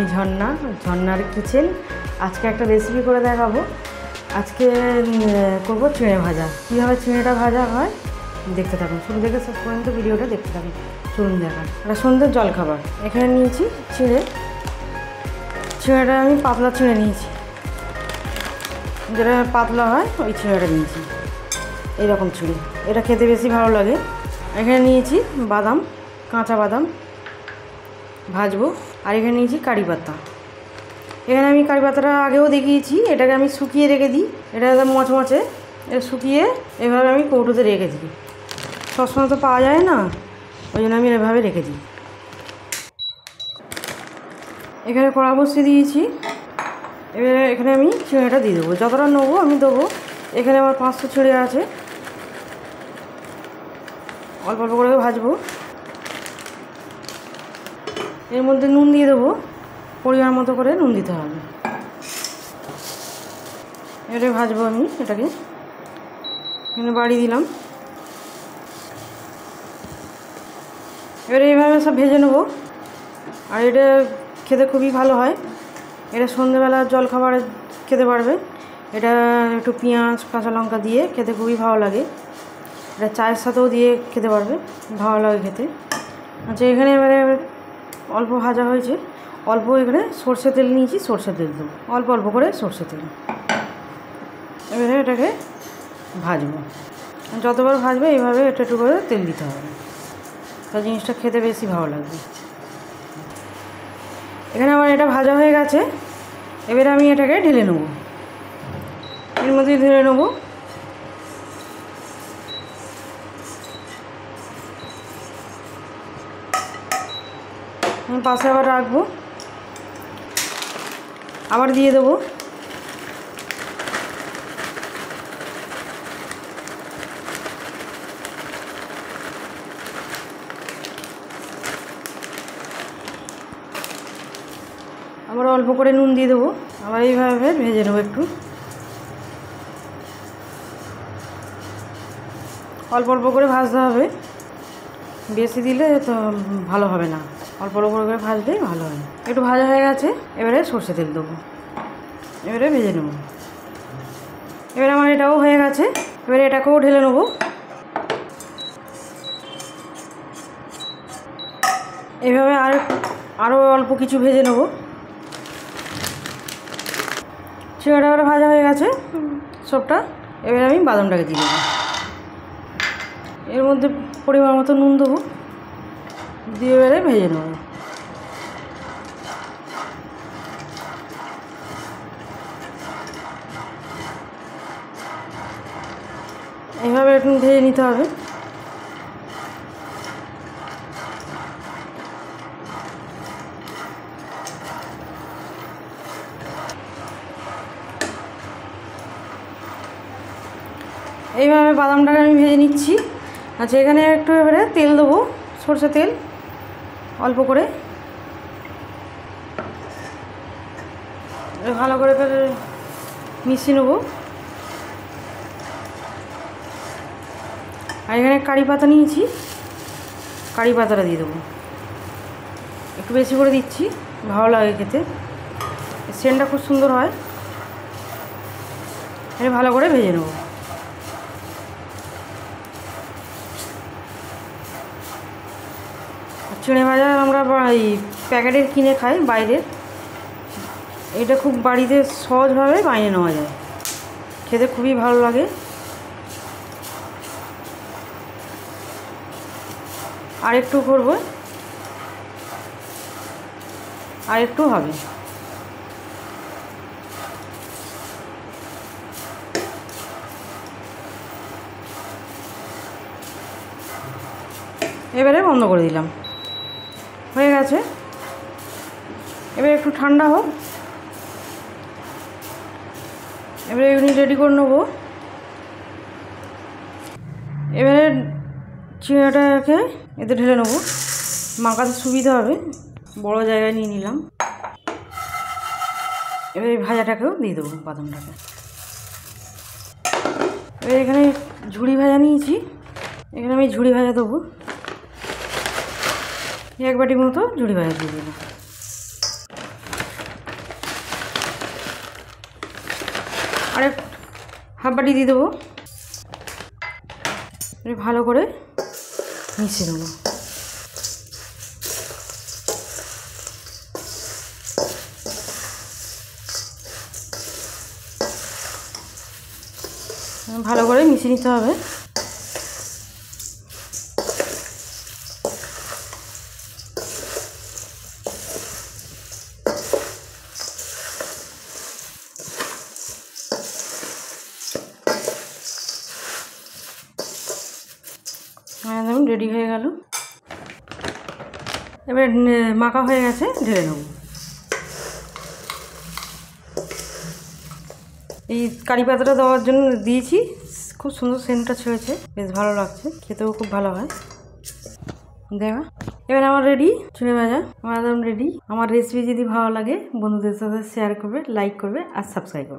আমি ঝর্ণার কিচেন। আজকে একটা রেসিপি করে দেখাবো। আজকে করবো চিঁড়ে ভাজা। কীভাবে চিঁড়েটা ভাজা হয় দেখতে থাকুন, শুরু থেকে শেষ পর্যন্ত ভিডিওটা দেখতে থাকুন। চলুন দেখান। এটা সন্ধ্যের জলখাবার। এখানে নিয়েছি চিঁড়েটা আমি পাতলা চিঁড়ে নিয়েছি, যেটা পাতলা হয় ওই চিঁড়েটা নিয়েছি। এইরকম চিঁড়ে, এটা খেতে বেশি ভালো লাগে। এখানে নিয়েছি বাদাম, কাঁচা বাদাম ভাজবো। আর এখানে নিয়েছি কারি পাতা। এখানে আমি কারি পাতাটা আগেও দেখিয়েছি। এটাকে আমি শুকিয়ে রেখে দিই। এটা একদম মচমচে, এটা শুকিয়ে এভাবে আমি কৌটোতে রেখে দিই। সবসময় তো পাওয়া যায় না, ওই জন্য আমি এভাবে রেখে দিই। এখানে কড়া বসিয়ে দিয়েছি। এবারে এখানে আমি চিঁড়েটা দিয়ে দেবো, যতটা নেবো আমি দেবো। এখানে আমার 500 চিঁড়ে আছে, অল্প অল্প করে ভাজবো। এর মধ্যে নুন দিয়ে দেবো, পরিমাণ মতো করে নুন দিতে হবে। এবারে ভাজবো আমি এটাকে, এখানে বাড়িয়ে দিলাম। এবারে এইভাবে সব ভেজে নেবো। আর এটা খেতে খুবই ভালো হয়। এটা সন্ধ্যেবেলার জলখাবারে খেতে পারবে। এটা একটু পেঁয়াজ কাঁচা লঙ্কা দিয়ে খেতে খুবই ভালো লাগে। এটা চায়ের সাথেও দিয়ে খেতে পারবে, ভালো লাগে খেতে। আচ্ছা, এখানে এবারে অল্প ভাজা হয়েছে, অল্প এখানে সর্ষে তেল নিয়েছি, সর্ষে তেল দেবো, অল্প অল্প করে সর্ষে তেল। এবারে এটাকে ভাজবো। যতবার ভাজবে এইভাবে একটু একটু করে তেল দিতে হবে, তা জিনিসটা খেতে বেশি ভালো লাগবে। এখানে আমার এটা ভাজা হয়ে গেছে। এবারে আমি এটাকে ঢেলে নেবো, এর মধ্যে ঢেলে নেবো। পাশে আবার রাখবো, আবার দিয়ে দেবো। আবার অল্প করে নুন দিয়ে দেবো। আবার এইভাবে ভেজে নেবো একটু, অল্প অল্প করে ভাজতে হবে। বেশি দিলে তো ভালো হবে না, অল্প অল্প করে ভাজলেই ভালো হয়। একটু ভাজা হয়ে গেছে, এবারে সর্ষে তেল দেবো, এবারে ভেজে নেব। এবারে আমার এটাও হয়ে গেছে, এবারে এটাকেও ঢেলে নেবো। এইভাবে আরও অল্প কিছু ভেজে নেব। চিঁড়াটা এবারে ভাজা হয়ে গেছে সবটা। এবারে আমি বাদামটাকে দিয়ে দেবো, এর মধ্যে পরিমাণ মতো নুন দেবো, দিয়ে এবারে ভেজে নেব। এইভাবে একটু ভেজে নিতে হবে। এইভাবে বাদামটাকে আমি ভেজে নিচ্ছি। আচ্ছা, এখানে একটু এবারে তেল দেবো, সরষে তেল অল্প করে। ভালো করে মিশিয়ে নেবো। আর এখানে কারি পাতা নিয়েছি, কারি পাতাটা দিয়ে দেবো, একটু বেশি করে দিচ্ছি, ভালো লাগে খেতে, সেন্টটা খুব সুন্দর হয়। এটা ভালো করে ভেজে নেবো। চিঁড়ে ভাজা আমরা এই প্যাকেটের কিনে খাই বাইরের, এটা খুব বাড়িতে সহজভাবে বানিয়ে নেওয়া যায়, খেতে খুবই ভালো লাগে। আর একটু করবো, আর একটু হবে। এবারে বন্ধ করে দিলাম, হয়ে গেছে। এবারে একটু ঠান্ডা হোক, এবারে এগুলি রেডি করে নেবো। এবারে চিঁড়াটাকে এতে ঢেলে নেবো, মাখাতে সুবিধা হবে, বড় জায়গায় নিয়ে নিলাম। এবারে এই ভাজাটাকেও দিয়ে দেবো, বাদামটাকে। এবার এখানে ঝুড়ি ভাজা নিয়েছি, এখানে আমি ঝুড়ি ভাজা দেবো, এক বাটি মতো ঝুড়ি ভাজা দিয়ে দেবো। হাফ বাটি দিয়ে দেবো। ভালো করে মিশিয়ে দেবো। ভালো করে মিশিয়ে নিতে হবে। একদম রেডি হয়ে গেল। এবার মাখা হয়ে গেছে, ঢেলে নেব। এই কারি পাতাটা দেওয়ার জন্য দিয়েছি, খুব সুন্দর সেন্টটা ছেড়েছে, বেশ ভালো লাগছে, খেতেও খুব ভালো হয়। দেখা এবার আমার রেডি চিড়ে ভাজা, আমার একদম রেডি। আমার রেসিপি যদি ভালো লাগে বন্ধুদের সাথে শেয়ার করবে, লাইক করবে আর সাবস্ক্রাইব করবে।